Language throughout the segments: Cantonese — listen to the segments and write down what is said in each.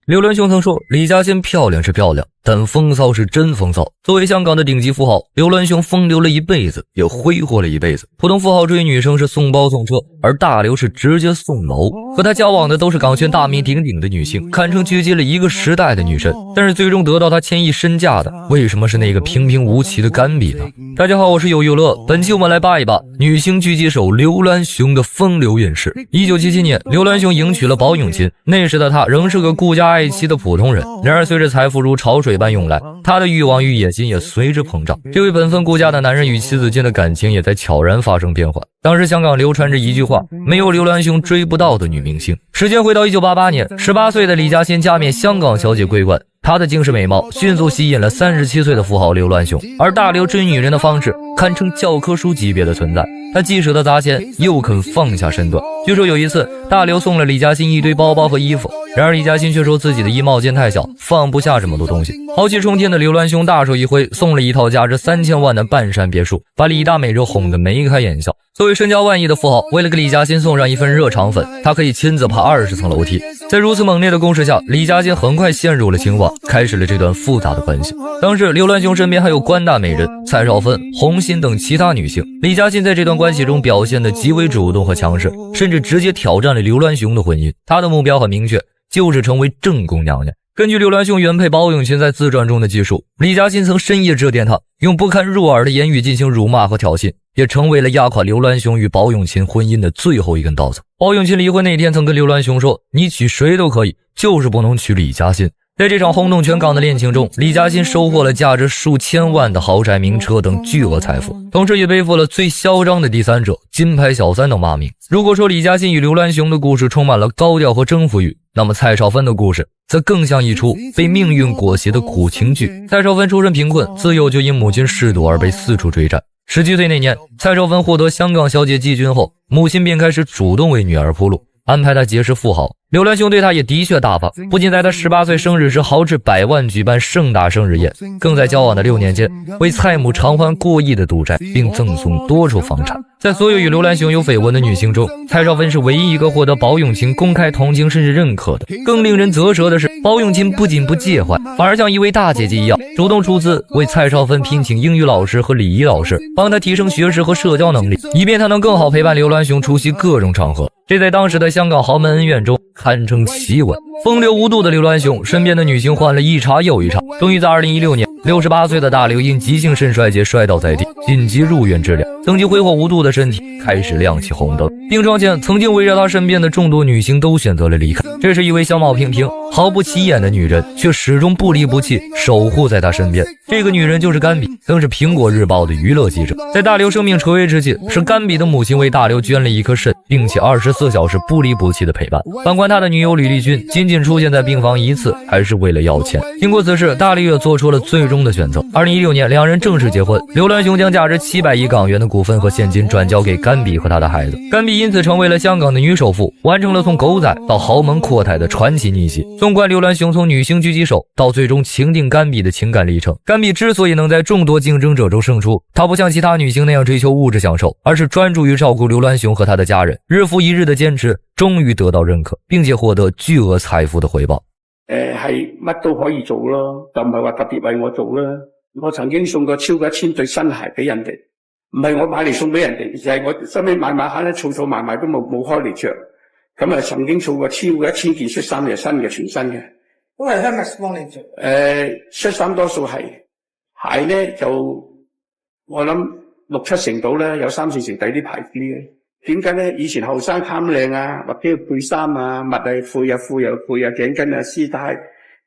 刘銮雄曾说，李嘉欣漂亮是漂亮，但风骚是真风骚。作为香港的顶级富豪，刘銮雄风流了一辈子，也挥霍了一辈子。普通富豪追女生是送包送车，而大刘是直接送楼。和他交往的都是港圈大名鼎鼎的女性，堪称狙击了一个时代的女神。但是最终得到他千亿身价的，为什么是那个平平无奇的甘比呢？大家好，我是有游乐，本期我们来扒一扒女星狙击手刘銮雄的风流轶事。1977年，刘銮雄迎娶了包永琴，那时的他仍是个顾家爱妻的普通人。然而随着财富如潮水般涌来，他的欲望与野心也随之膨胀。这位本分顾家的男人与妻子间的感情也在悄然发生变化。当时香港流传着一句话，没有刘銮雄追不到的女明星。时间回到1988年，18岁的李嘉欣加冕香港小姐桂冠，她的惊世美貌迅速吸引了37岁的富豪刘銮雄，而大刘追女人的方式堪称教科书级别的存在。他既舍得砸钱，又肯放下身段。据说有一次，大刘送了李嘉欣一堆包包和衣服，然而李嘉欣却说自己的衣帽间太小，放不下这么多东西。豪气冲天的刘銮雄大手一挥，送了一套价值3000万的半山别墅，把李大美就哄得眉开眼笑。作为身家万亿的富豪，为了给李嘉欣送上一份热肠粉，他可以亲自爬20层楼梯。在如此猛烈的攻势下，李嘉欣很快陷入了情网，开始了这段复杂的关系。当时刘銮雄身边还有关大美人、蔡少芬、洪欣等其他女性。李嘉欣在这段关系中表现得极为主动和强势，甚至直接挑战了刘銮雄的婚姻。他的目标很明确，就是成为正宫娘娘。根据刘銮雄原配包永琴在自传中的记述，李嘉欣曾深夜致电他，用不堪入耳的言语进行辱骂和挑衅，也成为了压垮刘銮雄与包永琴婚姻的最后一根稻草。包永琴离婚那天曾跟刘銮雄说，你娶谁都可以，就是不能娶李嘉欣。在这场轰动全港的恋情中，李嘉欣收获了价值数千万的豪宅名车等巨额财富，同时也背负了最嚣张的第三者、金牌小三等骂名。如果说李嘉欣与刘銮雄的故事充满了高调和征服欲，那么蔡少芬的故事则更像一出被命运裹挟的苦情剧。蔡少芬出身贫困，自幼就因母亲嗜赌而被四处追债。17岁那年，蔡少芬获得香港小姐季军后，母亲便开始主动为女儿铺路，安排她结识富豪。刘銮雄对她也的确大方，不仅在她18岁生日时豪掷100万举办盛大生日宴，更在交往的6年间为蔡母偿还过亿的赌债，并赠送多处房产。在所有与刘銮雄有绯闻的女性中，蔡少芬是唯一一个获得包永琴公开同情甚至认可的。更令人啧舌的是，包永琴不仅不介怀，反而像一位大姐姐一样，主动出资为蔡少芬聘请英语老师和礼仪老师，帮她提升学识和社交能力，以便她能更好陪伴刘銮雄出席各种场合。这在当时的香港豪门恩怨中堪称奇闻。风流无度的刘銮雄身边的女性换了一茬又一茬，终于在2016年68岁的大刘因急性肾衰竭摔倒在地，紧急入院治疗。曾经挥霍无度的身体开始亮起红灯，病床前曾经围绕他身边的众多女性都选择了离开。这是一位相貌平平、毫不起眼的女人，却始终不离不弃，守护在他身边。这个女人就是甘比，曾是苹果日报的娱乐记者。在大刘生命垂危之际，是甘比的母亲为大刘捐了一颗肾，并且24小时不离不弃的陪伴。反观他的女友吕丽君，仅仅出现在病房一次，还是为了要钱。经过此事，大刘也做出了最终的选择。2016年，两人正式结婚。刘銮雄将价值700亿港元的股份和现金转交给甘比和他的孩子，甘比因此成为了香港的女首富，完成了从狗仔到豪门阔太的传奇逆袭。纵观刘銮雄从女星狙击手到最终情定甘比的情感历程，甘比之所以能在众多竞争者中胜出，她不像其他女星那样追求物质享受，而是专注于照顾刘銮雄和他的家人，日复一日的坚持终於得到認可，並且獲得巨額財富的回報。係乜都可以做咯，就唔係話特別為我做啦。我曾經送過超過1000對新鞋俾人哋，唔係我買嚟送俾人哋，就係我收尾買下咧，儲埋都冇開嚟着。咁啊，曾經儲過超過1000件恤衫嘅新嘅全新嘅。都係 Hermes 幫你着。恤衫多數係鞋咧，就我諗6-7成到啦，有3-4成抵啲牌子嘅。點解咧？以前後生貪靚啊，或者配衫啊、襪啊、褲又配啊、頸巾啊、絲帶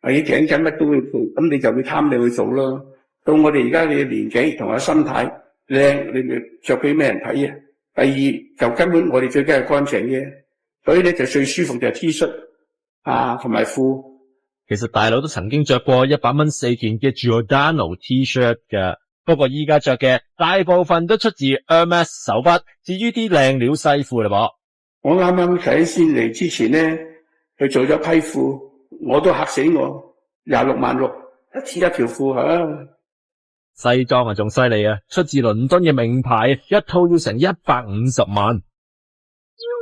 或者頸巾乜都會配，咁你就會貪你去做咯。到我哋而家你嘅年紀同埋心態靚，你咪着俾咩人睇啊？第二就根本我哋最緊係乾淨嘅，所以咧就最舒服就係 T 恤啊同埋褲。其實大佬都曾經着過100蚊4件嘅 Giordano T-shirt 嘅。不過依家着嘅大部分都出自 Hermes 手筆，至於啲靚料西褲啦噃。我啱啱睇先嚟之前咧，佢做咗批褲，我都嚇死我，26萬6一條褲嚇。西裝啊仲犀利啊，出自倫敦嘅名牌，一套要成150萬，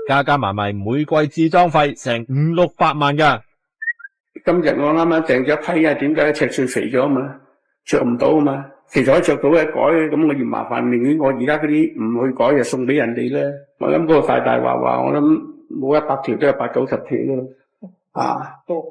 加埋每季置裝費成500-600萬㗎。今日我啱啱訂咗一批啊，點解尺寸肥咗啊嘛，着唔到啊嘛，其實可以着到嘅改，咁我嫌麻煩，寧願我而家嗰啲唔去改就送俾人哋咧。我諗嗰個大話，我諗冇100條都有80-90條咯。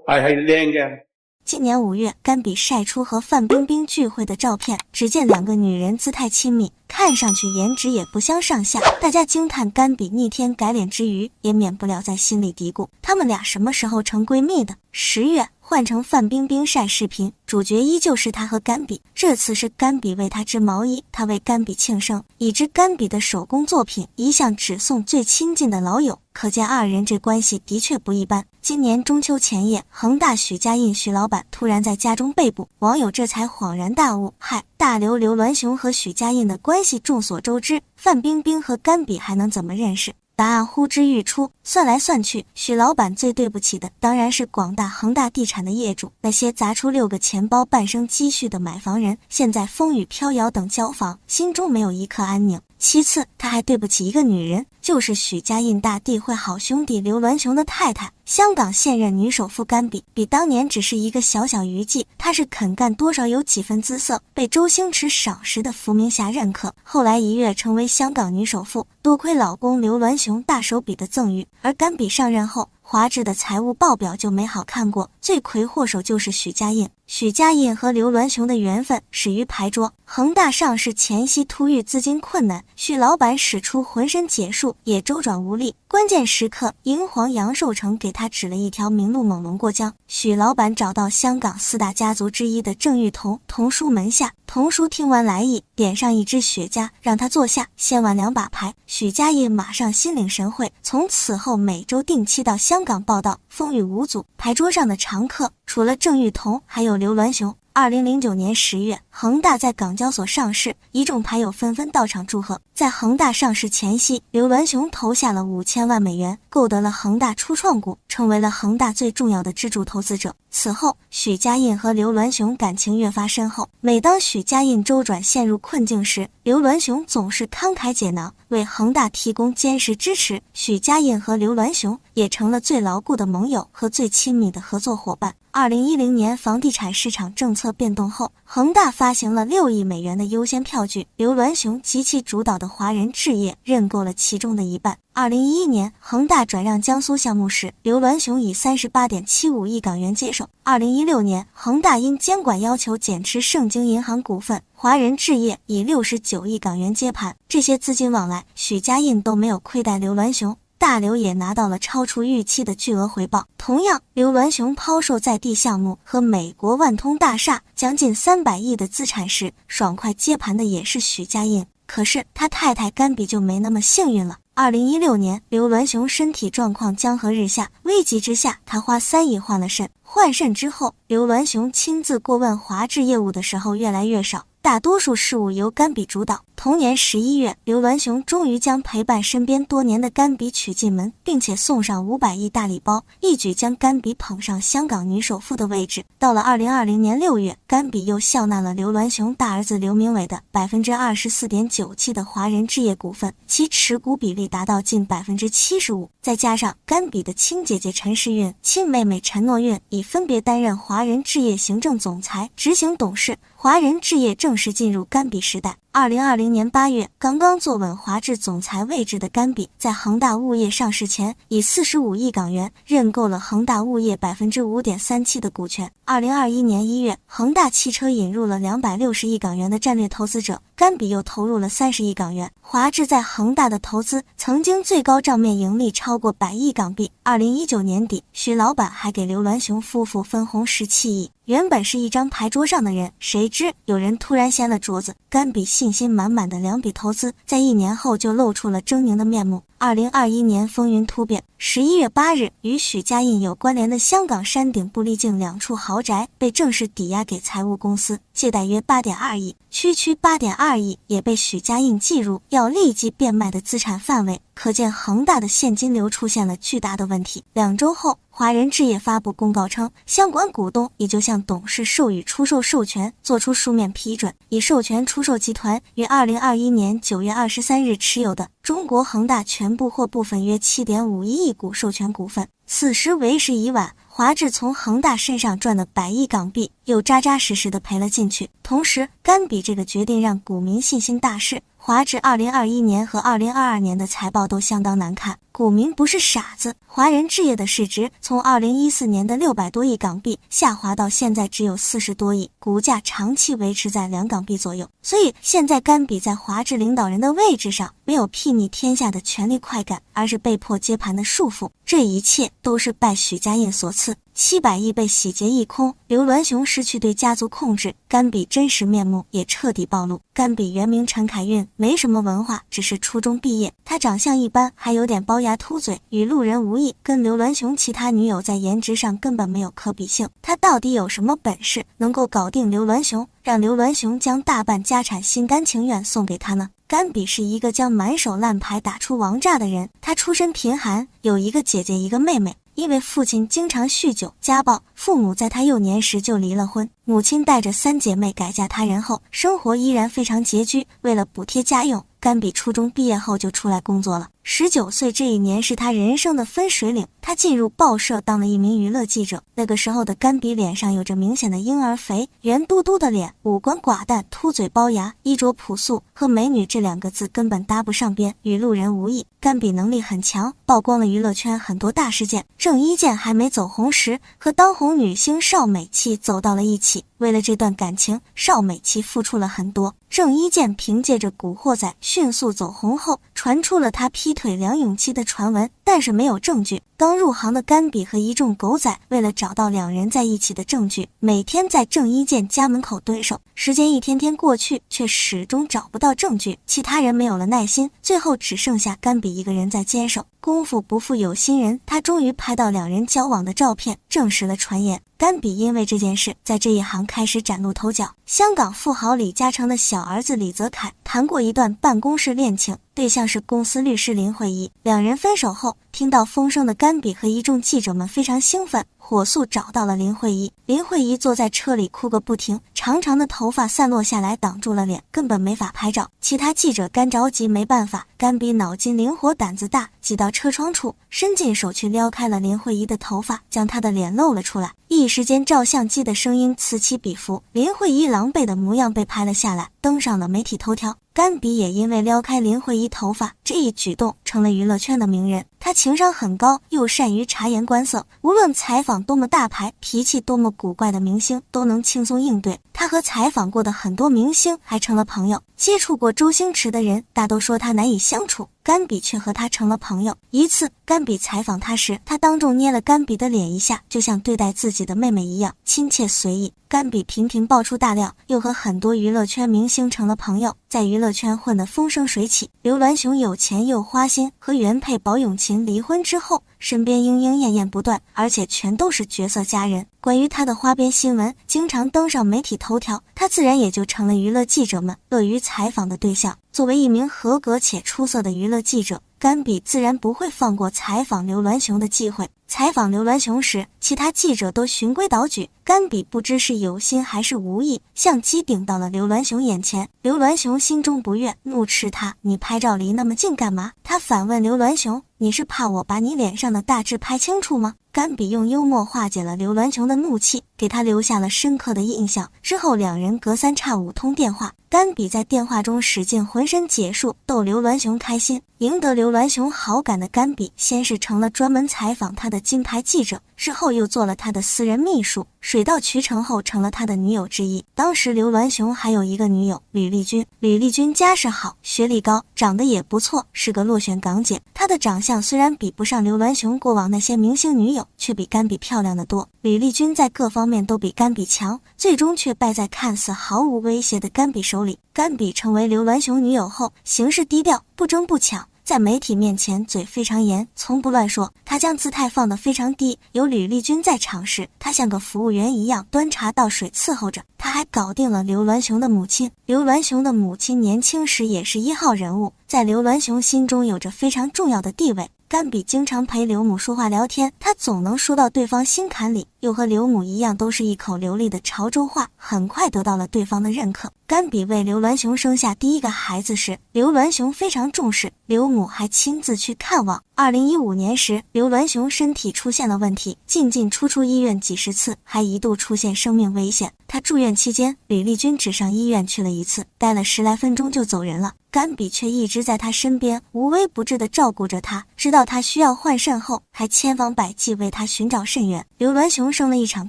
係靚嘅。今年5月，甘比晒出和范冰冰聚会的照片，只见2个女人姿态亲密，看上去颜值也不相上下。大家惊叹甘比逆天改脸之余，也免不了在心里嘀咕：她们俩什么时候成闺蜜的？10月，换成范冰冰晒视频，主角依旧是她和甘比，这次是甘比为她织毛衣，她为甘比庆生，已知甘比的手工作品一向只送最亲近的老友，可见2人这关系的确不一般。今年中秋前夜，恒大许家印许老板突然在家中被捕，网友这才恍然大悟，嗨，大刘刘銮雄和许家印的关系众所周知，范冰冰和甘比还能怎么认识？答案呼之欲出，算来算去，许老板最对不起的当然是广大恒大地产的业主，那些砸出6个钱包半生积蓄的买房人，现在风雨飘摇等交房，心中没有一刻安宁。其次，他还对不起一个女人，就是许家印大地会好兄弟刘銮雄的太太，香港现任女首富甘比。比当年只是一个小小娱记，她是肯干多少有几分姿色，被周星驰赏识的伏明霞认可，后来一跃成为香港女首富，多亏老公刘銮雄大手笔的赠与。而甘比上任后，华置的财务报表就没好看过，罪魁祸首就是许家印。许家印和刘銮雄的缘分始于牌桌，恒大上市前夕突遇资金困难，许老板使出浑身解数也周转无力，关键时刻银皇杨受成给他指了一条明路猛龙过江。许老板找到香港4大家族之一的郑裕彤童叔门下，童叔听完来意，点上一支雪茄让他坐下，先玩2把牌。许家印马上心领神会，从此后每周定期到香港报道，风雨无阻。牌桌上的常客除了郑裕彤还有刘銮雄。2009年10月，恒大在港交所上市，一众牌友纷纷到场祝贺。在恒大上市前夕，刘銮雄投下了5000万美元，购得了恒大初创股，成为了恒大最重要的支柱投资者。此后，许家印和刘銮雄感情越发深厚。每当许家印周转陷入困境时，刘銮雄总是慷慨解囊，为恒大提供坚实支持。许家印和刘銮雄也成了最牢固的盟友和最亲密的合作伙伴。2010年房地产市场政策变动后，恒大发行了6亿美元的优先票据，刘銮雄及其主导的华人置业认购了其中的一半。2011年，恒大转让江苏项目时，刘銮雄以38.75亿港元接手。2016年，恒大因监管要求减持盛京银行股份，华人置业以69亿港元接盘。这些资金往来，许家印都没有亏待刘銮雄。大刘也拿到了超出预期的巨额回报。同样，刘銮雄抛售在地项目和美国万通大厦将近300亿的资产时，爽快接盘的也是许家印。可是他太太甘比就没那么幸运了。2016年，刘銮雄身体状况江河日下，危急之下，他花3亿换了肾。换肾之后，刘銮雄亲自过问华置业务的时候越来越少，大多数事务由甘比主导。同年11月，刘銮雄终于将陪伴身边多年的甘比娶进门，并且送上500亿大礼包，一举将甘比捧上香港女首富的位置。到了2020年6月，甘比又笑纳了刘銮雄大儿子刘明伟的24.97%的华人置业股份，其持股比例达到近75%。再加上甘比的亲姐姐陈世运、亲妹妹陈诺运已分别担任华人置业行政总裁、执行董事，华人置业正式进入甘比时代。2020年8月，刚刚坐稳华置总裁位置的甘比，在恒大物业上市前，以45亿港元认购了恒大物业5.37%的股权。2021年1月，恒大汽车引入了260亿港元的战略投资者，甘比又投入了30亿港元。华置在恒大的投资曾经最高账面盈利超过100亿港币。2019年底，许老板还给刘銮雄夫妇分红17亿。原本是一张牌桌上的人，谁知有人突然掀了桌子，甘比信心满满的2笔投资，在1年后就露出了狰狞的面目。2021年风云突变，11月8日，与许家印有关联的香港山顶布丽境2处豪宅被正式抵押给财务公司，借贷约8.2亿，区8.2亿也被许家印计入要立即变卖的资产范围。可见恒大的现金流出现了巨大的问题。2周后，华华人置业发布公告称，相关股东已就向董事授予出售授权，作出书面批准，已授权出售集团于2021年9月23日持有的中国恒大全部或部分约 7.51 亿股授权股份。此时为时已晚，华置从恒大身上赚的100亿港币又扎扎实实地赔了进去。同时，甘比这个决定让股民信心大失。华置2021年和2022年的财报都相当难看，股民不是傻子。华人置业的市值从2014年的600多亿港币下滑到现在只有40多亿，股价长期维持在2港币左右。所以现在甘比在华置领导人的位置上，没有睥睨天下的权力快感，而是被迫接盘的束缚。这一切都是拜许家印所赐。700亿被洗劫一空，刘銮雄失去对家族控制，甘比真实面目也彻底暴露。甘比原名陈凯运，没什么文化，只是初中毕业。他长相一般，还有点龅牙秃嘴，与路人无异，跟刘銮雄其他女友在颜值上根本没有可比性。他到底有什么本事，能够搞定刘銮雄，让刘銮雄将大半家产心甘情愿送给他呢？甘比是一个将满手烂牌打出王炸的人，他出身贫寒，有一个姐姐一个妹妹。因为父亲经常酗酒家暴，父母在他幼年时就离了婚，母亲带着3姐妹改嫁他人后，生活依然非常拮据。为了补贴家用，甘比初中毕业后就出来工作了。19岁这一年是他人生的分水岭，他进入报社当了一名娱乐记者。那个时候的甘比脸上有着明显的婴儿肥，圆嘟嘟的脸，五官寡淡，秃嘴龅牙，衣着朴素，和美女这2个字根本搭不上边，与路人无异。甘比能力很强，曝光了娱乐圈很多大事件。郑伊健还没走红时，和当红女星邵美琪走到了一起。为了这段感情，邵美琪付出了很多。郑伊健凭借着《古惑仔》迅速走红后，传出了他劈腿梁咏琪的传闻，但是没有证据。刚入行的甘比和一众狗仔为了找到2人在一起的证据，每天在郑伊健家门口蹲守。时间一天天过去，却始终找不到证据，其他人没有了耐心，最后只剩下甘比一个人在坚守。功夫不负有心人，他终于拍到2人交往的照片，证实了传言。甘比因为这件事在这一行开始崭露头角。香港富豪李嘉诚的小儿子李泽楷谈过一段办公室恋情，对象是公司律师林慧仪。2人分手后，听到风声的甘比和一众记者们非常兴奋，火速找到了林慧仪。林慧仪坐在车里哭个不停，长长的头发散落下来挡住了脸，根本没法拍照。其他记者干着急，没办法，甘比脑筋灵活胆子大，挤到车窗处，伸进手去撩开了林慧仪的头发，将她的脸露了出来。一时间照相机的声音此起彼伏，林慧仪狼狈的模样被拍了下来，登上了媒体头条。甘比也因为撩开林慧仪头发这一举动成了娱乐圈的名人。他情商很高，又善于察言观色，无论采访多么大牌、脾气多么古怪的明星都能轻松应对。他和采访过的很多明星还成了朋友，接触过周星驰的人大都说他难以相处，甘比却和他成了朋友。一次甘比采访他时，他当众捏了甘比的脸一下，就像对待自己的妹妹一样亲切随意。甘比频频爆出大料，又和很多娱乐圈明星成了朋友，在娱乐圈混得风生水起。刘銮雄有钱又花心，和原配宝永琴离婚之后，身边莺莺燕燕不断，而且全都是绝色佳人。关于他的花边新闻经常登上媒体头条，他自然也就成了娱乐记者们乐于采访的对象。作为一名合格且出色的娱乐记者，甘比自然不会放过采访刘銮雄的机会。采访刘銮雄时，其他记者都循规蹈矩，甘比不知是有心还是无意，相机顶到了刘銮雄眼前。刘銮雄心中不悦，怒斥他：“你拍照离那么近干嘛？”他反问刘銮雄：“你是怕我把你脸上的大痣拍清楚吗？”甘比用幽默化解了刘銮雄的怒气，给他留下了深刻的印象。之后2人隔3差5通电话，甘比在电话中使尽浑身解数逗刘銮雄开心。赢得刘銮雄好感的甘比，先是成了专门采访他的金牌记者，之后又做了他的私人秘书，水到渠成后成了他的女友之一。当时刘銮雄还有一个女友吕丽君，吕丽君家世好，学历高，长得也不错，是个落选港姐。她的长相虽然比不上刘銮雄过往那些明星女友，却比甘比漂亮得多。吕丽君在各方面都比甘比强，最终却败在看似毫无威胁的甘比手里。甘比成为刘銮雄女友后，行事低调，不争不抢，在媒体面前嘴非常严，从不乱说。他将姿态放得非常低，有吕丽君在场时，他像个服务员一样端茶倒水伺候着。他还搞定了刘銮雄的母亲。刘銮雄的母亲年轻时也是1号人物，在刘銮雄心中有着非常重要的地位。甘比经常陪刘母说话聊天，他总能说到对方心坎里，又和刘母一样都是一口流利的潮州话，很快得到了对方的认可。甘比为刘銮雄生下第一个孩子时，刘銮雄非常重视，刘母还亲自去看望。2015年时，刘銮雄身体出现了问题，进出医院几十次，还一度出现生命危险。他住院期间，李丽君只上医院去了1次，待了10来分钟就走人了。甘比却一直在他身边，无微不至地照顾着他，直到他需要换肾后，还千方百计为他寻找肾源。刘銮雄生了一场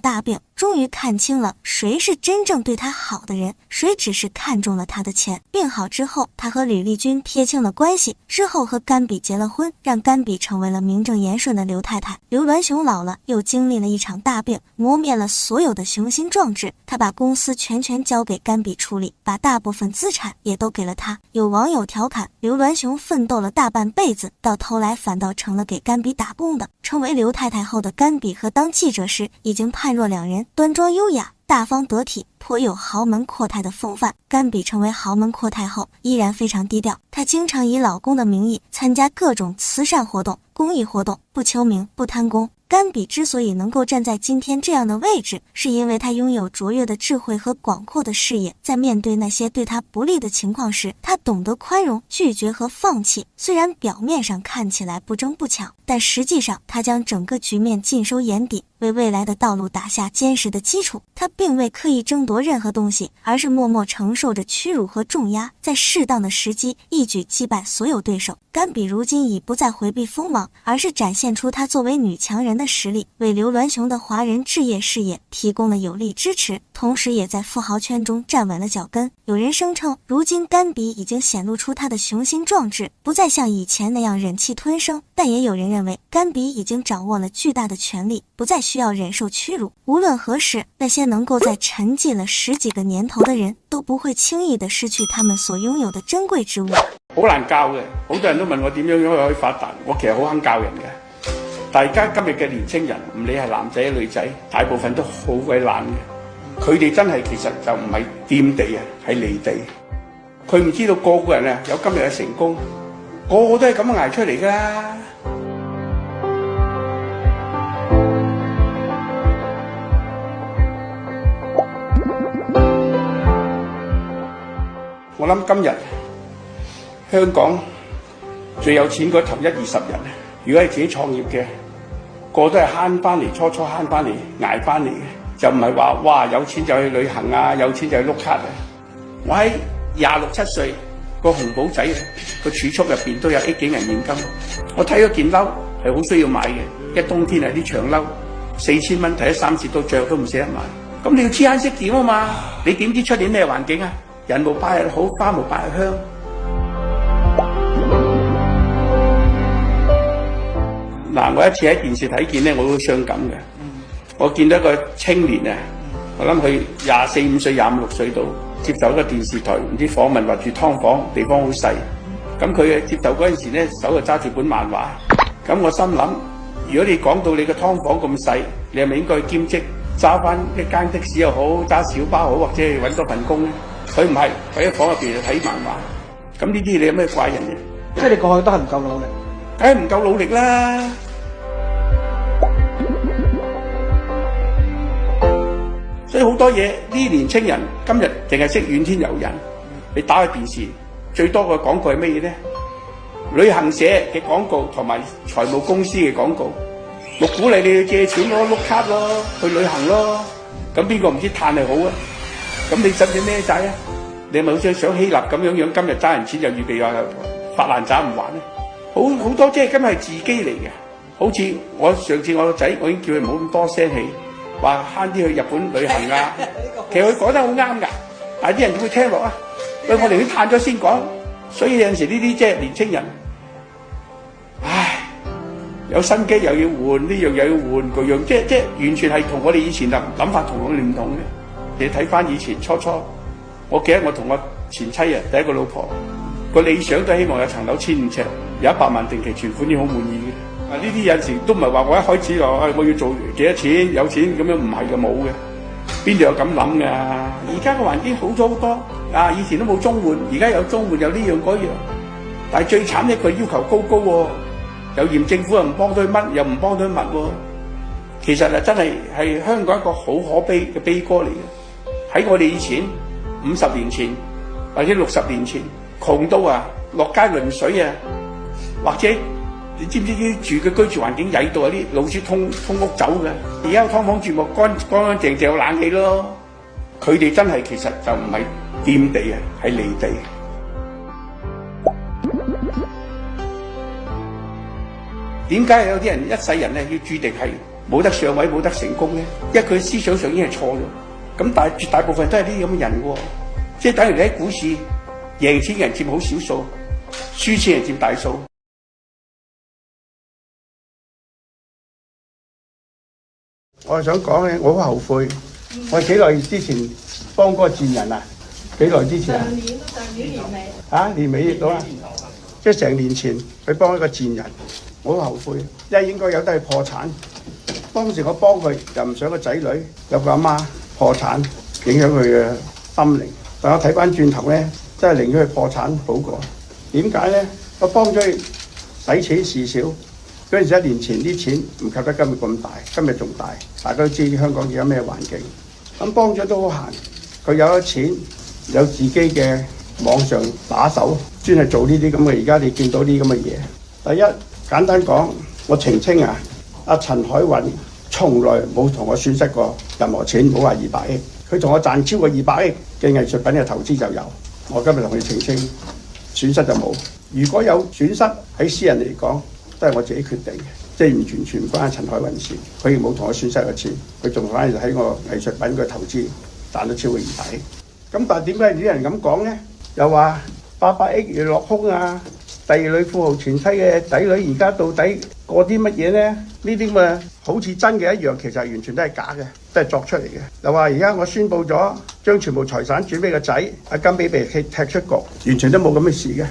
大病，终于看清了谁是真正对他好的人，谁只是看中了他的钱。病好之后，他和李丽君撇清了关系，之后和甘比结了婚，让甘比成为了名正言顺的刘太太。刘銮雄老了，又经历了一场大病，磨灭了所有的雄心壮志。他把公司全交给甘比处理，把大部分资产也都给了他。有网友调侃，刘銮雄奋斗了大半辈子，到头来反倒成了给甘比打工的。成为刘太太后的甘比和当记者时已经判若两人，端庄优雅，大方得体，颇有豪门阔太的风范。甘比成为豪门阔太后，依然非常低调。她经常以老公的名义参加各种慈善活动、公益活动，不求名，不贪功。甘比之所以能够站在今天这样的位置，是因为他拥有卓越的智慧和广阔的视野。在面对那些对他不利的情况时，他懂得宽容、拒绝和放弃。虽然表面上看起来不争不抢，但实际上他将整个局面尽收眼底，为未来的道路打下坚实的基础。他并未刻意争夺任何东西，而是默默承受着屈辱和重压，在适当的时机一举击败所有对手。甘比如今已不再回避锋芒，而是展现出她作为女强人的实力，为刘銮雄的华人置业事业提供了有力支持，同时也在富豪圈中站稳了脚跟。有人声称，如今甘比已经显露出她的雄心壮志，不再像以前那样忍气吞声，但也有人认为，甘比已经掌握了巨大的权力，不再需要忍受屈辱。无论何时，那些能够在沉寂了10幾個年頭的人，都不會輕易地失去他們所擁有的珍貴之物。好難教嘅，好多人都問我點樣可以發達，我其實好肯教人嘅。但係而家今日嘅年青人，唔理係男仔女仔，大部分都好鬼懶嘅。佢哋真係其實就唔係掂地啊，係離地。佢唔知道個個人啊有今日嘅成功，個個都係咁樣捱出嚟㗎啦。我諗今日香港最有錢嗰頭1、20人，如果係自己創業嘅，個都係慳翻嚟，初慳翻嚟，捱翻嚟嘅，就唔係話哇有錢就去旅行啊，有錢就去碌卡啊。我喺26、7歲個紅寶仔個儲蓄入邊都有億幾銀現金。我睇咗件褸係好需要買嘅，一冬天係啲長褸，4000蚊睇咗3次都着都唔捨得買。咁你要知慳識點啊嘛，你點知出年咩環境啊？人無百日好，花無百日香。嗱，我一次喺電視睇見咧，我好傷感嘅。我見到一個青年啊，我諗佢24、5歲、25、26歲度，接受一個電視台唔知訪問，話住劏房，地方好細。咁佢接受嗰陣時咧，手就揸住本漫畫。咁我心諗，如果你講到你個劏房咁細，你係咪應該去兼職揸翻一間的士又好，揸小巴好，或者係揾多份工咧？佢唔係喺房入邊睇漫畫，咁呢啲你有咩怪人嘅？即係你過去都係唔夠努力，梗係唔夠努力啦！所以好多嘢，呢啲年青人今日淨係識怨天尤人。你打開電視，最多嘅廣告係乜嘢咧？旅行社嘅廣告同埋財務公司嘅廣告，我鼓勵你去借錢咯，碌卡咯，去旅行咯。咁邊個唔知嘆係好啊？咁你使唔使孭債啊？你係咪好似想希臘咁樣，今日揸人錢就預備話發爛渣唔還咧？好多即係今日係自己嚟嘅。好似我上次我個仔，我已經叫佢唔好咁多聲氣，話慳啲去日本旅行啊。其實佢講得好啱㗎，但係啲人會聽落啊。喂，我寧願嘆咗先講。所以有陣時呢啲即係年青人，唉，有心機又要換呢樣又要換嗰樣，即係完全係同我哋以前諗法同我哋唔同嘅。你睇翻以前初，我記得我同我前妻啊，第一個老婆個理想都希望有層樓1500尺，有100萬定期存款已經好滿意嘅。呢啲有陣時都唔係話我一開始話我要做幾多錢有錢咁樣，唔係嘅，冇嘅，邊度有咁諗㗎？而家個環境好咗好多啊！以前都冇綜援，而家有綜援，有呢樣嗰樣，但係最慘咧，佢要求高喎。又嫌政府又唔幫到佢乜，又唔幫到佢乜喎。其實真係香港一個好可悲嘅悲歌嚟嘅。喺我哋以前50年前或者60年前，窮到落街輪水或者你知唔知啲住嘅居住環境曳到啲老鼠通屋走嘅？而家劏房住屋乾乾淨淨有冷氣咯。佢哋真係其實就唔係掂地係離地。點解有啲人一世人要注定係冇得上位冇得成功咧？因為佢思想上已經係錯咗。咁但係絕大部分都係啲咁嘅人喎，即係等於你喺股市贏錢嘅人佔好少數，輸錢人佔大數。我係想講咧，我好後悔，我幾耐之前幫嗰個賤人啊？幾耐之前啊？上年年尾。年尾到啊！即係成年前去幫一個賤人，我好後悔，因為應該有得去破產。當時我幫佢又唔想個仔女有個阿媽破產，影響佢嘅心靈。但我睇翻轉頭咧，真係寧願去破產好過。點解咧？我幫咗佢使錢事少，嗰陣時1年前啲錢唔及得今日咁大，今日仲大。大家都知香港而家咩環境，咁幫咗都好閒。佢有咗錢，有自己嘅網上打手，專係做呢啲咁嘅。而家你見到啲咁嘅嘢，第一簡單講，我澄清阿陳海韻從來冇同我損失過任何錢，唔好話200億，佢同我賺超過200億嘅藝術品嘅投資就有。我今日同佢澄清，損失就冇。如果有損失喺私人嚟講，都係我自己決定嘅，即係完全唔關陳海韻事。佢亦冇同我損失過錢，佢仲反而喺我藝術品嘅投資賺咗超過200億。咁但係點解啲人咁講咧？又話800億要落空第二女富豪前妻嘅仔女而家到底過啲乜嘢咧？呢啲咪好似真嘅一樣，其實完全都係假嘅，都係作出嚟嘅。又話而家我宣佈咗，將全部財產轉俾個仔，阿金比被踢出局，完全都冇咁嘅事嘅，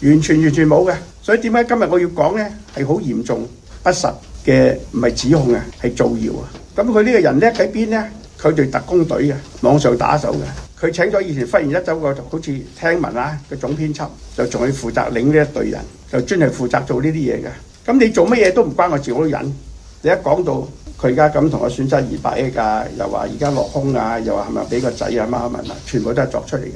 完全冇嘅。所以點解今日我要講咧？係好嚴重不實嘅，唔係指控係造謠啊！咁佢呢個人叻喺邊咧？佢對特工隊嘅網上打手嘅，佢請咗以前忽然一周個好似聽聞嘅總編輯，就仲要負責領呢一隊人，就專係負責做呢啲嘢嘅。咁你做乜嘢都唔關我事，我都忍。你一講到佢而家咁同我損失200億又話而家落空又話係咪俾個仔乜乜全部都係作出嚟嘅。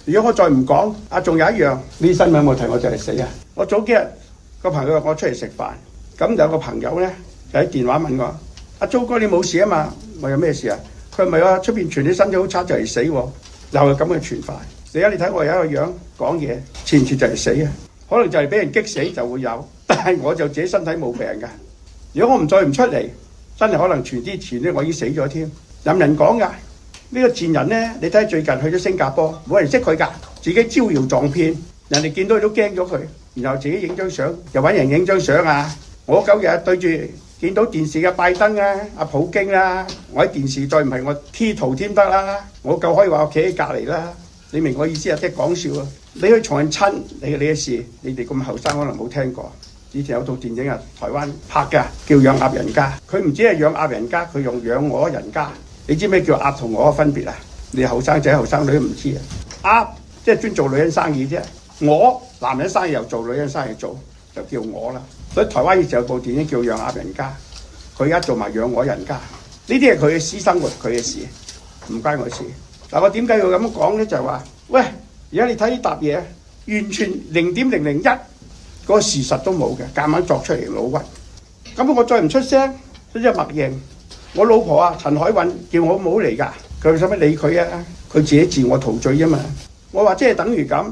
如果我再唔講，仲有一樣，呢啲新聞有冇提我就嚟死啊！我早幾日個朋友約我出嚟食飯，咁有個朋友咧就喺電話問我：阿租哥你冇事啊嘛？我有咩事啊？佢唔係話出邊傳你身體好差就嚟死喎，又係咁嘅傳法。而家你睇我有一個樣講嘢，似唔似就嚟死啊？可能就係俾人激死就會有，但係我就自己身體冇病㗎。如果我再唔出嚟，真係可能傳啲傳咧，我已經死咗添。任人講㗎，呢個賤人咧，你睇最近去咗新加坡，冇人識佢㗎，自己招搖撞騙，人哋見到佢都驚咗佢，然後自己影張相，又揾人影張相我9日對住見到電視嘅拜登阿普京我喺電視再唔係我 T 圖添得啦，我夠可以話我企喺隔離啦。你明我意思即係講笑啊！你去藏親你嘅事，你哋咁後生可能冇聽過。以前有套電影台灣拍嘅叫《養鴨人家》，佢唔止係養鴨人家，佢用養鵝人家。你知咩叫鴨同鵝嘅分別啊？你後生仔後生女都唔知鴨即係專做女人生意啫，鵝男人生意又做，女人生意做，就叫鵝啦。所以台灣以前有部電影叫《養鴨人家》，佢而家做埋養鵝人家。呢啲係佢嘅私生活，佢嘅事，唔關我事。但我點解要咁講咧？就係話，喂，而家你睇呢沓嘢，完全0.001個事實都冇嘅，夾硬作出嚟老屈。咁我再唔出聲，即係默認。我老婆陳海韻叫我唔好嚟㗎，佢使乜理佢啊？佢自己自我陶醉啫嘛。我話即係等於咁，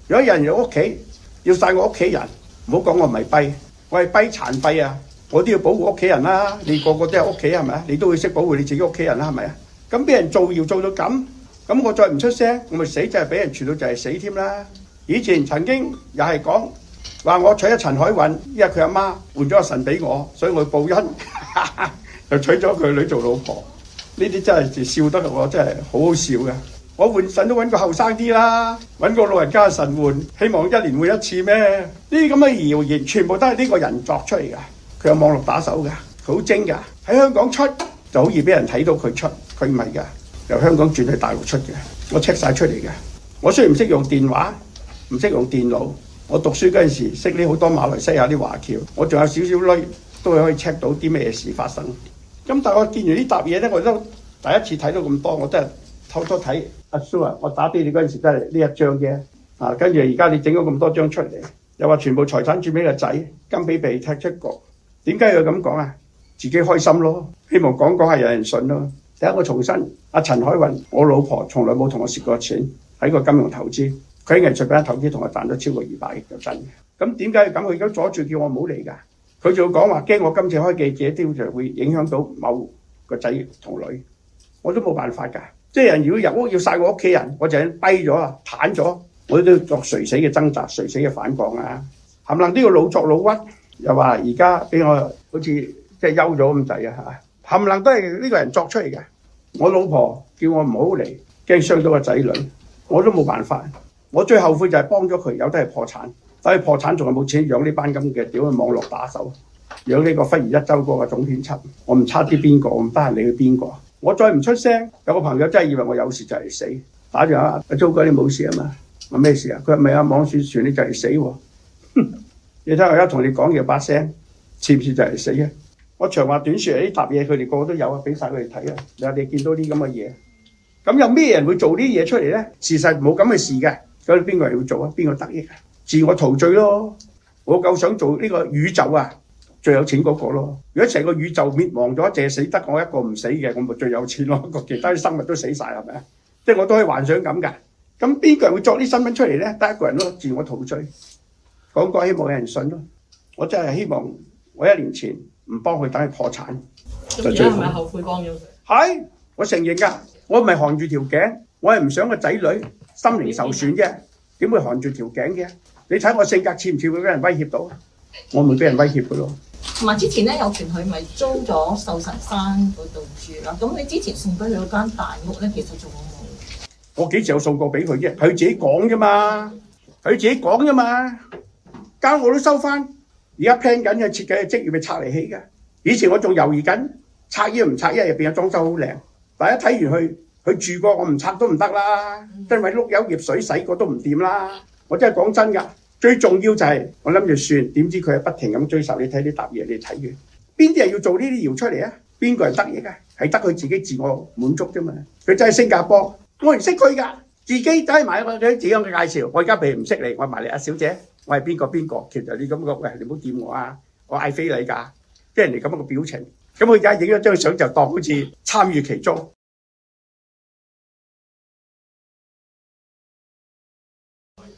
如果有人入屋企要晒我屋企人，唔好講我唔係跛，我係跛殘廢我都要保護屋企人啦。你個個都係屋企係咪？你都會識保護你自己屋企人啦，係咪啊？咁俾人造謠做到咁。咁我再唔出聲，我咪死就係俾人傳到就係死添啦！以前曾經又係講話我娶咗陳海韻，因為佢阿媽換咗個腎俾我，所以我報恩，就娶咗佢女做老婆。呢啲真係笑得我真係好好笑嘅。我換腎都揾個後生啲啦，揾個老人家腎換，希望1年換一次咩？呢啲咁嘅謠言全部都係呢個人作出嚟㗎。佢有網絡打手㗎，佢好精㗎。喺香港出就好易俾人睇到佢出，佢唔係㗎。由香港轉去大陸出嘅，我 check 晒出嚟嘅。我雖然唔識用電話，唔識用電腦，我讀書嗰陣時識呢好多馬來西亞啲華僑，我仲有少少鐳，都可以 check 到啲咩事發生。咁但係我見完呢沓嘢咧，我都第一次睇到咁多，我都係偷偷睇。阿蘇啊，我打俾你嗰陣時都係呢一張嘅，跟住而家你整咗咁多張出嚟，又話全部財產轉俾個仔，甘比被踢出局，點解要咁講啊？自己開心咯，希望講係有人信咯。第一我重申，阿陳海雲，我老婆從來冇同我蝕過錢喺個金融投資，佢喺藝術品投資同我賺咗超過200億就真嘅。咁點解要咁？佢而家阻住叫我唔好嚟㗎。佢仲講話驚我今次開記者招就會影響到某個仔同女，我都冇辦法㗎。即係人如果入屋要殺我屋企人，我就已經跛咗啊，癱咗，我都要作垂死嘅掙扎、垂死嘅反抗啊！冚唪唥都要老作老屈，又話而家俾我好似即係休咗咁滯啊嚇！冚唪唥都係呢個人作出嚟嘅。我老婆叫我唔好嚟，驚傷到個仔女，我都冇辦法。我最後悔就係幫咗佢，有得係破產。但係破產仲係冇錢養呢班咁嘅屌嘅網絡打手，養呢個忽然一周嗰個總編輯，我唔差啲邊個，我唔得閒理佢邊個。我再唔出聲，有個朋友真係以為我有事就嚟死，打電話阿租哥你冇事啊嘛？我咩事啊？佢話咪啊網宣傳你就嚟死喎，你睇我而家同你講嘢把聲，似唔似就嚟死啊？我長話短説，呢沓嘢佢哋個個都有啊，俾晒佢哋睇啊！你話你見到啲咁嘅嘢，咁有咩人會做呢啲嘢出嚟咧？事實冇咁嘅事嘅，咁邊個人會做啊？邊個得益啊？自我陶醉咯！我夠想做呢個宇宙啊，最有錢嗰個咯。如果成個宇宙滅亡咗，淨係死得我一個唔死嘅，我咪最有錢咯。個其他啲生物都死晒，係咪啊？即係我都可以幻想咁㗎。咁邊個人會作啲新聞出嚟咧？得一個人咯，自我陶醉。講希望有人信咯。我真係希望我1年前唔幫佢，等佢破產。咁而家係咪後悔幫咗佢？係，我承認㗎。我唔係含住條頸，我係唔想個仔女心靈受損啫。點會含住條頸嘅？你睇我性格似唔似會俾人威脅到？我唔會俾人威脅嘅咯。同埋之前咧有傳佢咪租咗壽臣山嗰度住啦。咁你之前送俾佢嗰間大屋咧，其實仲有冇？我幾時有送過俾佢啫？佢自己講啫嘛，佢自己講啫嘛。間我都收翻，而家 plan 緊嘅設計嘅職業咪拆嚟起㗎。以前我仲猶豫緊，拆依唔拆依，入邊嘅裝修好靚。大家睇完佢住過，我唔拆都唔得啦，因為碌柚葉水洗過都唔掂啦。我真係講真㗎，最重要就係我諗住算，點知佢係不停咁追殺你。睇呢沓嘢，你睇完邊啲人要做呢啲謠出嚟啊？邊個人得益啊？係得佢自己自我滿足啫嘛。佢真係新加坡，我唔識佢㗎，自己走去埋佢自己嘅介紹。我而家譬如唔識你，我埋嚟阿小姐，我係邊個邊個？其實你咁講，喂，你唔好掂我啊！我嗌飛你㗎，即係人哋咁樣嘅表情。咁佢而家影咗張相就當好似參與其中。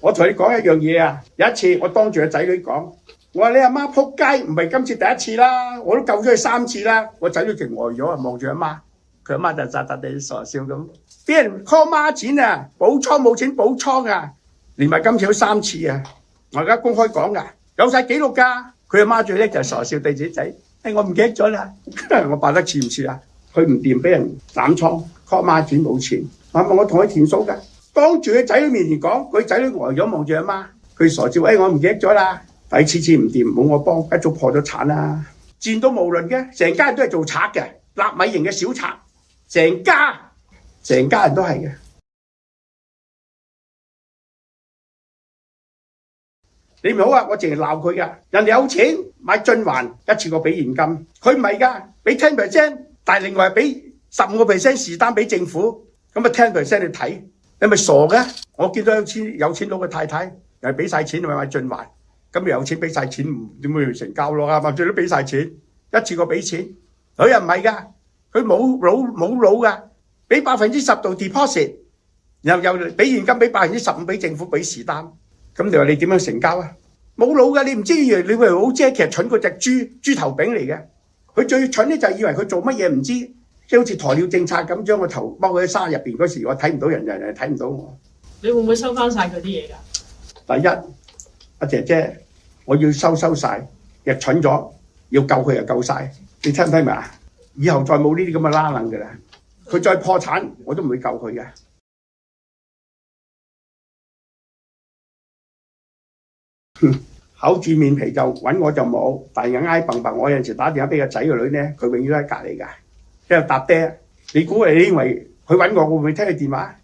我同你講一樣嘢啊！有一次我當住個仔女講，我話你阿媽撲街，唔係今次第一次啦，我都救咗佢3次啦。我仔女直呆咗啊，望住阿媽，佢阿媽就扎扎地傻笑咁，俾人 call 孖錢啊，補倉冇錢補倉啊，連埋今次都3次啊！我而家公開講㗎，有晒記錄㗎。佢阿媽最叻就係傻笑對自己仔，我唔記得咗啦，我扮得似唔似啊？佢唔掂，俾人斬倉 call 孖錢冇錢，我同佢填數㗎。當住佢仔女面前講，佢仔女呆咗望住阿媽，佢傻笑，我唔記得咗啦。第次次唔掂，冇我幫，一早破咗產啦。賤到無倫嘅，成家人都係做賊嘅，納米型嘅小賊，成家人都係嘅。你唔好啊，我淨係鬧佢噶。人哋有錢買進環，一次過俾現金，佢唔係噶，俾 10%， 但係另外俾15% 時單俾政府，咁啊 10% 你睇。你咪傻嘅？我見到有錢佬嘅太太又係俾晒錢去買進環，咁你有錢俾晒錢，點會成交咯？啊，最多俾晒錢，一次過俾錢，佢又唔係噶，佢冇腦噶，俾10%度 deposit， 然後又俾現金，俾15%俾政府，俾時單，咁你話你點樣成交啊？冇腦噶，你唔知你以為好姐，其實蠢過隻豬頭餅嚟嘅。佢最蠢咧就係以為佢做乜嘢唔知。即係好似鴕鳥政策咁，將個頭踎喺沙入邊嗰時，我睇唔到人，人睇唔到我。你會唔會收翻晒佢啲嘢㗎？第一，阿姐姐，我要收晒，日蠢咗，要救佢就救晒。你聽唔聽明啊？以後再冇呢啲咁嘅拉楞㗎啦。佢再破產，我都唔會救佢嘅。厚住面皮就揾我就冇，但係挨笨笨。我有陣時打電話俾個仔個女咧，佢永遠都喺隔離㗎。喺度搭爹，你估你認為佢揾我會唔會聽佢電話？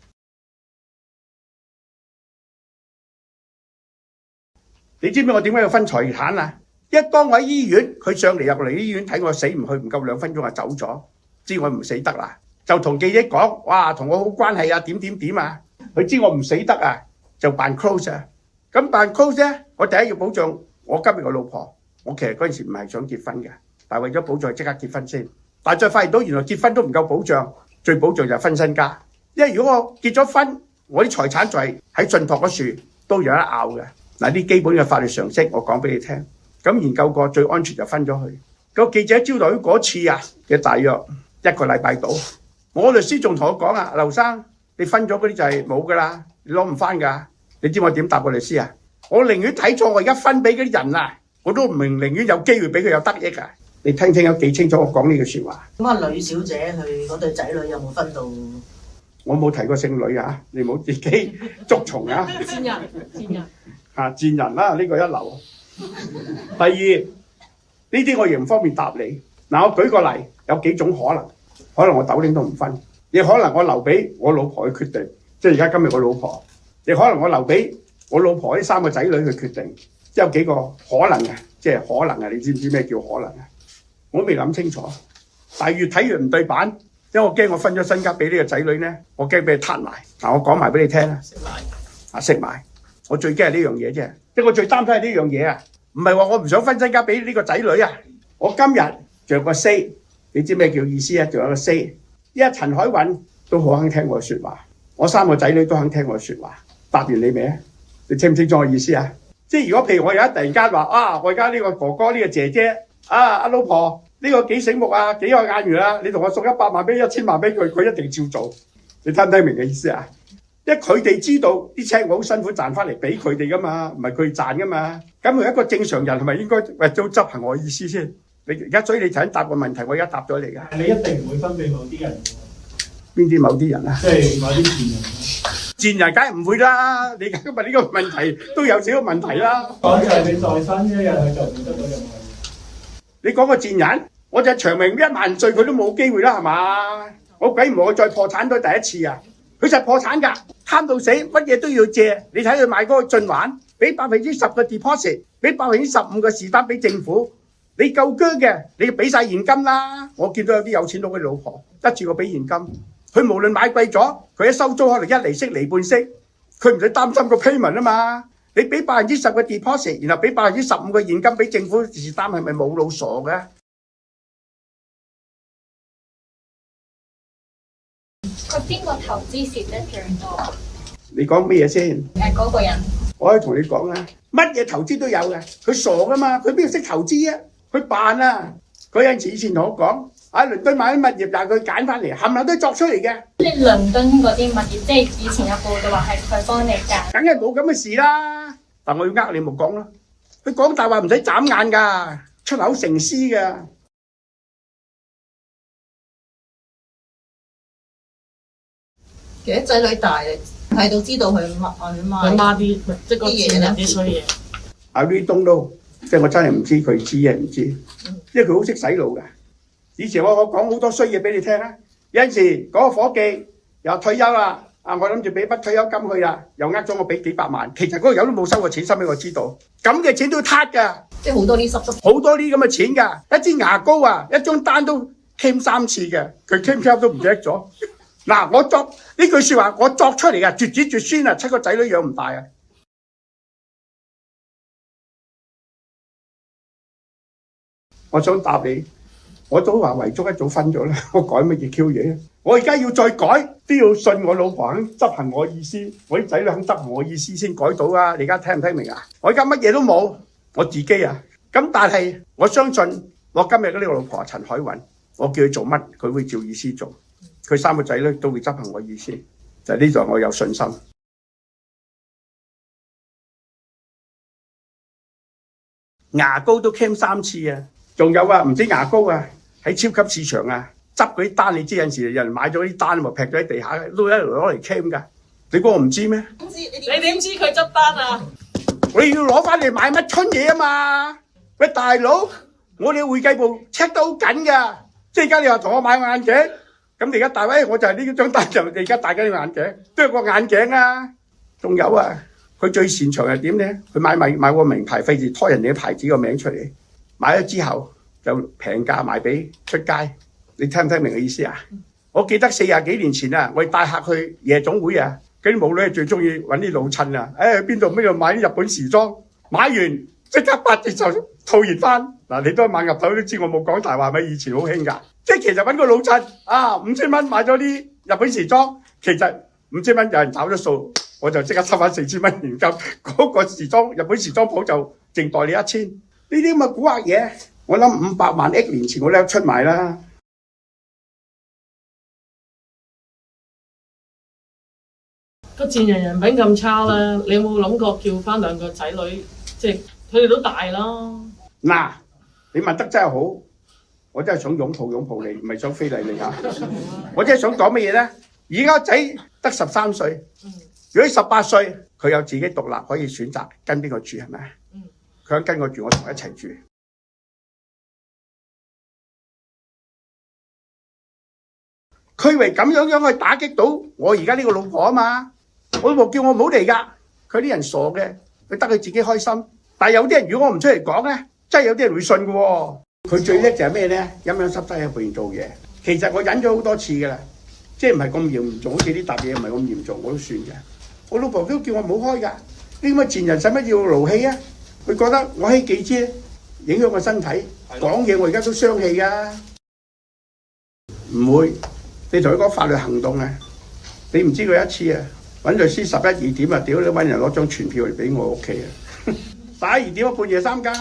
你知唔知我點解要分財產啊？一當我喺醫院，佢上嚟入嚟醫院睇我死唔去，唔夠2分鐘就走咗，知我唔死得啦，就同記者講，哇，同我好關係啊，點啊，佢知我唔死得啊，就扮 close 啊。咁扮 close 咧，我第一要保障我今日個老婆。我其實嗰陣時唔係想結婚嘅，但係為咗保障即刻結婚先。但係再發現到原來結婚都唔夠保障，最保障就係分身家。因為如果我結咗婚，我啲財產就係喺信託嗰處都有得拗嘅。嗱，啲基本嘅法律常識我講俾你聽。咁研究過最安全就分咗去。個記者招待會嗰次啊嘅大約1個禮拜到，我律師仲同我講啊，劉生你分咗嗰啲就係冇㗎啦，你攞唔翻㗎。你知我點答個律師啊？我寧願睇錯我而家分俾嗰啲人啊，我都唔寧願有機會俾佢有得益啊！你聽有幾清楚我講呢句説話。咁啊，呂小姐佢嗰對仔女有冇分到？我冇提過姓呂啊，你冇自己捉蟲啊！賤人嚇賤人啦，呢個一流。第二呢啲我亦唔方便答你。嗱，我舉個例，有幾種可能，可能我豆丁都唔分，亦可能我留俾我老婆去決定，即係而家今日我老婆，亦可能我留俾我老婆呢3個仔女去決定，即係有幾個可能嘅，即係可能啊！你知唔知咩叫可能啊？我未諗清楚，但係越睇越唔對版，因為我驚我分咗身家俾呢個仔女咧，我驚俾佢攤埋。嗱，我講埋俾你聽啦，食埋，我最驚係呢樣嘢啫，即係我最擔心係呢樣嘢啊！唔係話我唔想分身家俾呢個仔女啊！我今日仲有個 say， 你知咩叫意思啊？仲有個 say， 因為陳海韻都好肯聽我嘅説話，我3個仔女都肯聽我嘅説話。答完你未啊？你清唔清楚我意思啊？即係如果譬如我而家突然間話啊，我而家呢個哥哥呢個姐姐啊，阿老婆呢個幾醒目啊，幾有眼緣啊，你同我送100萬俾1000萬俾佢，佢一定照做。你聽唔聽明嘅意思啊？因為佢哋知道啲錢我好辛苦賺翻嚟俾佢哋噶嘛，唔係佢賺噶嘛。咁佢一個正常人係咪應該都執行我嘅意思先？你而家所以你頭先答個問題，我而家答咗你㗎。你一定唔會分俾某啲人嘅。邊啲某啲人啊？即係某啲賤人。賤人梗係唔會啦！你今日呢個問題都有少少問題啦。講就係你在生一日，佢就唔得到任何嘢。你講個賤人，我就長命1萬歲，佢都冇機會啦，係嘛？我鬼唔會再破產都第一次啊！佢就係破產㗎，貪到死，乜嘢都要借。你睇佢買嗰個進環，俾10%嘅 deposit， 俾15%嘅士擔俾政府。你夠薑嘅，你俾晒現金啦。我見到有啲有錢佬嘅老婆，一次過俾現金。佢無論買貴咗，佢一收租可能1厘息、厘半息，佢唔使擔心個 payment 啊嘛。你俾10%嘅 deposit， 然後俾15%嘅現金俾政府士擔，係咪冇腦傻嘅？佢邊個投資蝕得最多？你講乜嘢先？嗰個人。我可以同你講啊，乜嘢投資都有嘅。佢傻噶嘛，佢邊度識投資啊？佢扮啊！佢有陣時以前同我講，喺倫敦買啲物業，但係佢揀翻嚟，冚唪唥都作出嚟嘅。你倫敦嗰啲物業，即係以前有報道話係佢幫你揀。梗係冇咁嘅事啦。但我要呃你冇講咯。佢講大話唔使眨眼㗎，出口成詩㗎。其實仔女大睇到知道佢媽啲即係個賤人啲衰嘢。阿 Lee 東都即係我真係唔知，佢知啊唔知，因為佢好識洗腦㗎。以前我講好多衰嘢俾你聽啊。有陣時嗰個夥計又退休啦，我諗住俾筆退休金佢啦，又呃咗我俾幾百萬，其實嗰個友都冇收過錢，收俾我知道，咁嘅錢都撻㗎，即係好多啲濕濕。好多啲咁嘅錢㗎，一支牙膏啊，一張單都 claim 3次嘅，佢 claim 都唔記得咗。嗱，我作呢句説話，我作出嚟㗎，絕子絕孫啊，7個仔女養唔大啊！我想答你，我都話遺囑一早分咗啦，我改乜嘢 Q 嘢？我而家要再改，都要信我老婆肯執行我意思，我啲仔女肯執行我意思先改到啊！你而家聽唔聽明啊？我而家乜嘢都冇，我自己啊，咁但係我相信我今日嘅呢個老婆陳海韻，我叫佢做乜，佢會照意思做。佢3個仔女都會執行我意思，就係呢度我有信心。牙膏都 claim 3次啊，仲有啊，唔止牙膏啊，喺超級市場啊，執嗰啲單，你知有陣時有人買咗啲單咪劈咗喺地下，都一路攞嚟 claim 㗎。你估我唔知咩？你點知佢執單啊？我要攞翻嚟買乜春嘢啊嘛！喂，大佬，我哋會計部 check 得好緊㗎，即係而家你話同我買個眼鏡。咁你而家大位，我就係呢張單就而家戴緊呢個眼鏡，都有個眼鏡啊！仲有啊，佢最擅長係點咧？佢買個名牌，費事拖人哋嘅牌子個名出嚟，買咗之後就平價賣俾出街。你聽唔聽明嘅意思啊？我記得40幾年前啊，我哋帶客去夜總會啊，嗰啲舞女最中意揾啲老襯啊，邊度買啲日本時裝，買完即刻8折就套現翻。嗱，你都買入頭都知我冇講大話咪？以前好興㗎，即係其實揾個老襯啊，5000蚊買咗啲日本時裝，其實5000蚊有人找咗數，我就即刻收翻4000蚊現金，嗰個日本時裝鋪就淨代你1000。呢啲咁嘅古惑嘢，我諗500萬億年前我都出賣啦。個賤人人品咁差啦，你有冇諗過叫翻2個仔女，即係佢哋都大啦？嗱，你問得真係好，我真係想擁抱你，唔係想非禮你嚇。我真係想講乜嘢咧？而家仔得13歲，如果18歲，佢有自己獨立可以選擇跟邊個住係咪？佢想跟我住，我同佢一齊住。佢為咁樣去打擊到我而家呢個老婆啊嘛！我老婆叫我唔好嚟㗎，佢啲人傻嘅，佢得佢自己開心。但係有啲人如果我唔出嚟講咧，真係有啲人會信嘅喎。佢最叻就係咩咧？陰陰濕濕喺旁邊做嘢。其實我忍咗好多次㗎啦，即係唔係咁嚴重，好似呢沓嘢唔係咁嚴重，我都算嘅。我老婆都叫我唔好開㗎，呢咁嘅賤人使乜要勞氣啊？佢覺得我希幾支影響我身體，講嘢我而家都傷氣㗎。唔會，你同佢講法律行動啊！你唔知佢一次啊，揾律師11、2點啊，屌你揾人攞張傳票嚟俾我屋企啊！12點半夜3更，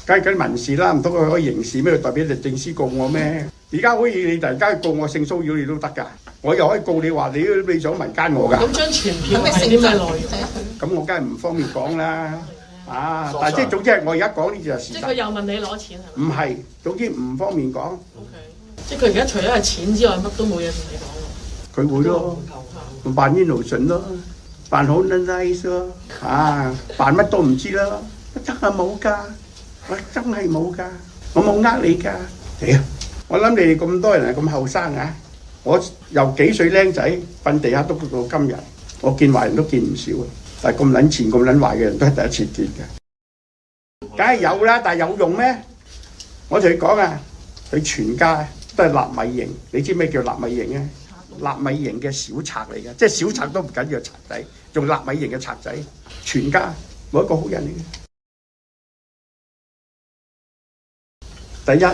梗係緊民事啦，唔通佢可以刑事咩？代表律政司告我咩？而家可以你突然間告我性騷擾你都得㗎，我又可以告你話你想民間我㗎。咁張傳票係啲咩內容？咁我梗係唔方便講啦。啊，但係即係總之係我而家講呢就係事實。即係佢又問你攞錢係咪？唔係，總之唔方便講。OK，即係佢而家除咗係錢之外，乜都冇嘢同你講。佢會咯，扮煙路順咯，扮好 nice 咯，扮乜都唔知咯，真係冇㗎，我真係冇㗎，我冇呃你㗎。屌，我諗你哋咁多人係咁後生啊，我由幾歲僆仔瞓地下篤到今日，我見壞人都見唔少啊，但係咁撚賤咁撚壞嘅人都係第一次見嘅。梗係有啦，但係有用咩？我同你講啊，佢全家都係納米型，你知咩叫納米型啊？納米型嘅小賊嚟嘅，即係小賊都唔緊要，賊仔仲納米型嘅賊仔，全家冇一個好人嚟嘅。第一，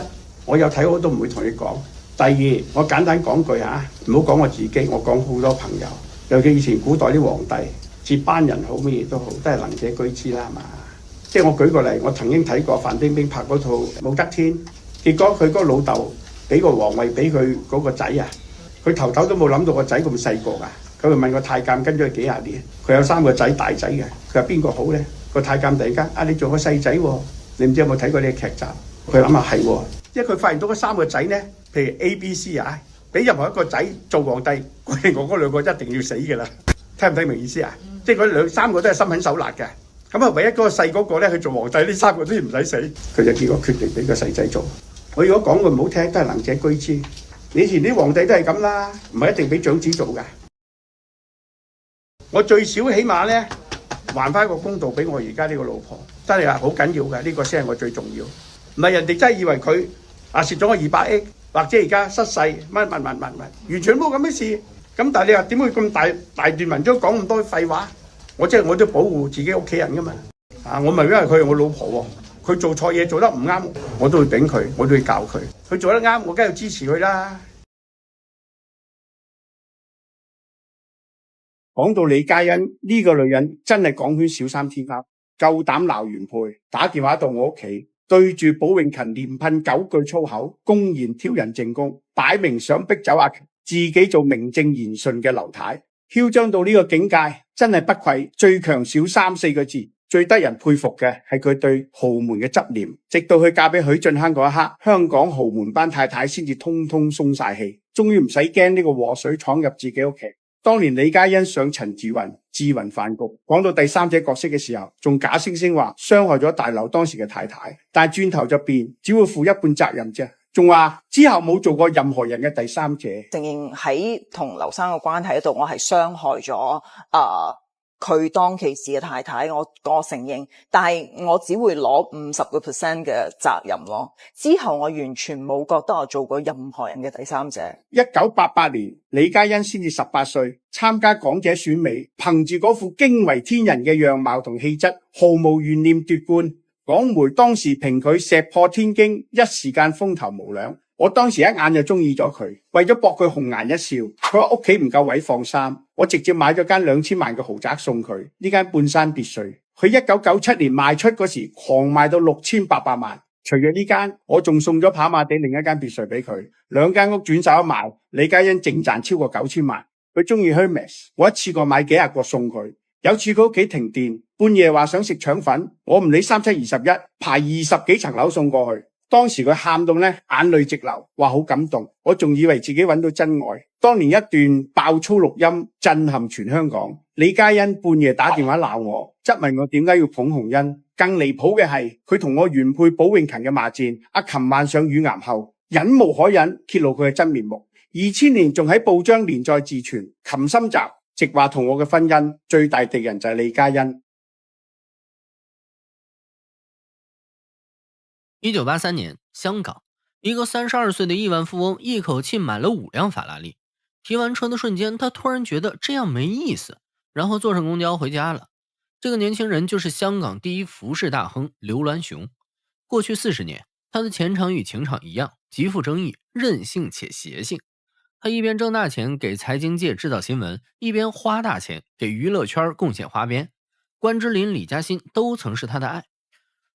我有睇我都唔會同你講。第二，我簡單講句嚇，唔好講我自己，我講好多朋友，尤其以前古代啲皇帝接班人好乜嘢都好，都係能者居之啦，係嘛？即係我舉個例，我曾經睇過范冰冰拍嗰套《武則天》，結果佢嗰個老豆俾個皇位俾佢嗰個仔啊。佢頭都冇諗到個仔咁細個㗎，佢就問個太監跟咗佢幾廿年，佢有3個仔大仔嘅，佢話邊個好咧？個太監突然間你做個細仔喎，你唔知有冇睇過呢個劇集？佢諗下係喎，因為佢發現到嗰3個仔咧，譬如 A、B、C 啊，俾任何一個仔做皇帝，另外嗰2個一定要死㗎啦。聽唔聽明意思啊？即係嗰3個都係心狠手辣嘅，咁啊唯一嗰個細嗰個咧去做皇帝，呢3個都唔使死，佢就結果決定俾個細仔做。我如果講句唔好聽，都係能者居之。以前啲皇帝都係咁啦，唔係一定俾長子做㗎。我最少起碼咧還翻一個公道俾我而家呢個老婆，真係話好緊要㗎，呢個先係我最重要。唔係人哋真係以為佢蝕咗我200億，或者而家失勢乜，完全冇咁嘅事。咁但係你話點會咁大段文章講咁多廢話？我都保護自己屋企人㗎嘛。我咪因為佢係我老婆喎。佢做錯嘢做得唔啱，我都會頂佢，我都會教佢。佢做得啱，我梗係要支持佢啦。講到李嘉欣呢個女人，真係港圈小三天后，夠膽鬧原配，打電話到我屋企，對住寶永勤連噴9句粗口，公然挑人正宮，擺明想逼走阿勤，自己做名正言順嘅劉太，囂張到呢個境界，真係不愧最強小三4個字。最得人佩服嘅係佢對豪門嘅執念，直到佢嫁俾許晉亨嗰一刻，香港豪門班太太先至通通鬆晒氣，終於唔使驚呢個禍水闖入自己屋企。當年李嘉欣上陳志雲飯局，講到第三者角色嘅時候，仲假惺惺話傷害咗大劉當時嘅太太，但係轉頭就變，只會負一半責任啫，仲話之後冇做過任何人嘅第三者。承認喺同劉生嘅關係度，我係傷害咗佢當其時嘅太太，我承認，但係我只會攞50% 嘅責任咯。之後我完全冇覺得我做過任何人嘅第三者。1988年，李嘉欣先至18歲，參加港姐選美，憑住嗰副驚為天人嘅樣貌同氣質，毫無懸念奪冠。港媒當時評佢石破天驚，一時間風頭無兩。我當時一眼就中意咗佢，為咗博佢紅顏一笑，佢話屋企唔夠位放衫，我直接買咗間2000萬嘅豪宅送佢。呢間半山別墅，佢1997年賣出嗰時狂賣到6800萬。除咗呢間，我仲送咗跑馬地另一間別墅俾佢，2間屋轉手一賣，李嘉欣淨賺超過9000萬。佢中意 Hermes， 我一次過買幾廿個送佢。有次佢屋企停電，半夜話想食腸粉，我唔理3721，排20幾層樓送過去。當時佢喊到眼淚直流，話好感動，我仲以為自己揾到真愛。當年一段爆粗錄音震撼全香港，李嘉欣半夜打電話鬧我，質問我點解要捧紅恩。更離譜嘅係，佢同我原配寶詠芹嘅罵戰，阿琴患上乳癌後，忍無可忍，揭露佢嘅真面目。2000年仲喺報章連載自傳，琴心集直話同我嘅婚姻最大敵人就係李嘉欣。1983年，香港，一个32岁的亿万富翁一口气买了5辆法拉利。提完车的瞬间，他突然觉得这样没意思，然后坐上公交回家了。这个年轻人就是香港第一服饰大亨刘銮雄。过去40年，他的前场与情场一样，极富争议，任性且邪性。他一边挣大钱给财经界制造新闻，一边花大钱给娱乐圈贡献花边。关之琳、李嘉欣都曾是他的爱。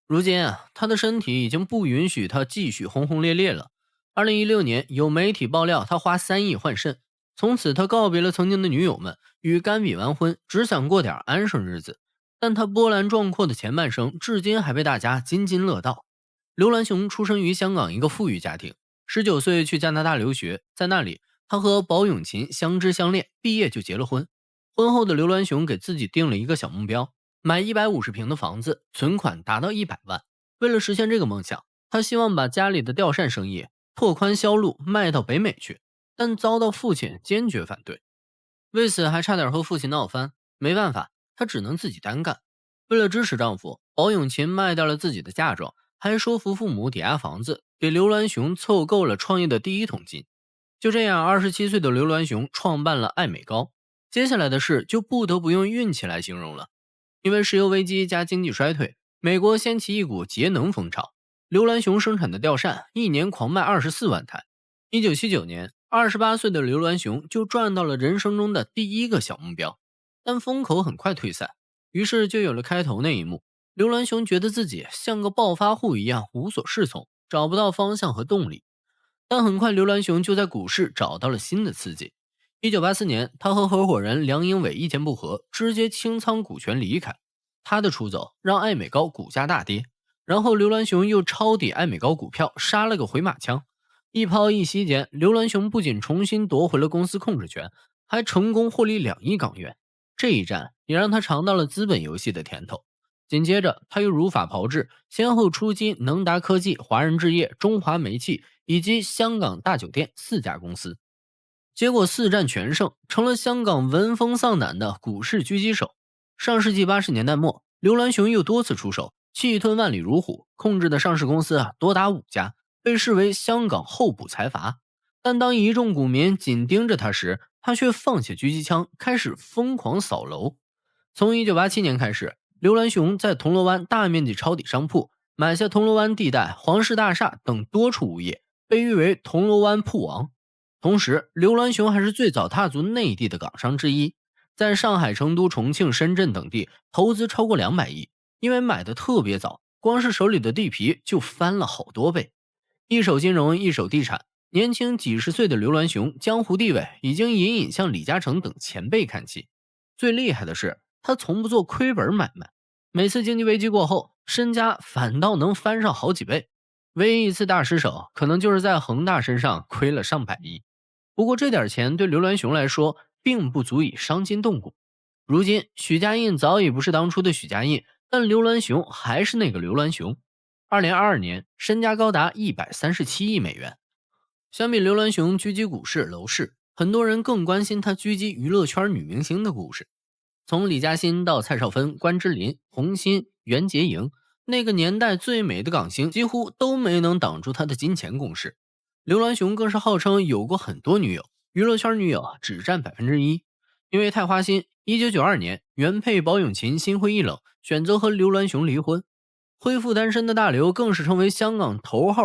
如今他的身体已经不允许他继续轰轰烈烈了。2016年，有媒体爆料他花3亿换肾，从此他告别了曾经的女友们，与甘比完婚，只想过点安生日子。但他波澜壮阔的前半生至今还被大家津津乐道。刘銮雄出生于香港一个富裕家庭，19岁去加拿大留学，在那里他和宝永琴相知相恋，毕业就结了婚。婚后的刘銮雄给自己定了一个小目标，买150平的房子，存款达到100万。为了实现这个梦想，他希望把家里的吊扇生意拓宽销路，卖到北美去，但遭到父亲坚决反对。为此还差点和父亲闹翻，没办法，他只能自己单干。为了支持丈夫，宝永琴卖掉了自己的嫁妆，还说服父母抵押房子，给刘銮雄凑够了创业的第一桶金。就这样，27岁的刘銮雄创办了爱美高。接下来的事就不得不用运气来形容了。因为石油危机加经济衰退，美国掀起一股节能风潮，刘銮雄生产的吊扇一年狂卖24万台。1979年，28岁的刘銮雄就赚到了人生中的第一个小目标，但风口很快退散，于是就有了开头那一幕。刘銮雄觉得自己像个暴发户一样无所适从，找不到方向和动力。但很快刘銮雄就在股市找到了新的刺激。1984年，他和合伙人梁英伟意见不合，直接清仓股权离开。他的出走让爱美高股价大跌，然后刘銮雄又抄底爱美高股票，杀了个回马枪。一抛一吸间，刘銮雄不仅重新夺回了公司控制权，还成功获利2亿港元。这一战也让他尝到了资本游戏的甜头。紧接着他又如法炮制，先后出击能达科技、华人置业、中华煤气以及香港大酒店4家公司。结果4战全胜，成了香港闻风丧胆的股市狙击手。上世纪80年代末，刘銮雄又多次出手，气吞万里如虎，控制的上市公司多达5家，被视为香港候补财阀。但当一众股民紧盯着他时，他却放下狙击枪，开始疯狂扫楼。从1987年开始，刘銮雄在铜锣湾大面积抄底商铺，买下铜锣湾地带、皇室大厦等多处物业，被誉为铜锣湾铺王。同时，刘銮雄还是最早踏足内地的港商之一，在上海、成都、重庆、深圳等地投资超过200亿，因为买的特别早，光是手里的地皮就翻了好多倍。一手金融，一手地产，年轻几十岁的刘銮雄江湖地位已经隐隐向李嘉诚等前辈看齐。最厉害的是，他从不做亏本买卖，每次经济危机过后，身家反倒能翻上好几倍。唯一一次大失手，可能就是在恒大身上亏了上百亿。不过这点钱对刘銮雄来说并不足以伤筋动骨。如今许家印早已不是当初的许家印，但刘銮雄还是那个刘銮雄。2022年身家高达137亿美元。相比刘銮雄狙击股市楼市，很多人更关心他狙击娱乐圈女明星的故事。从李嘉欣到蔡少芬、关之琳、洪欣、袁洁莹，那个年代最美的港星几乎都没能挡住他的金钱攻势。刘銮雄更是号称有过很多女友，娱乐圈女友只占1%。因为太花心，1992年原配保永琴心灰意冷，选择和刘銮雄离婚。恢复单身的大刘更是成为香港头号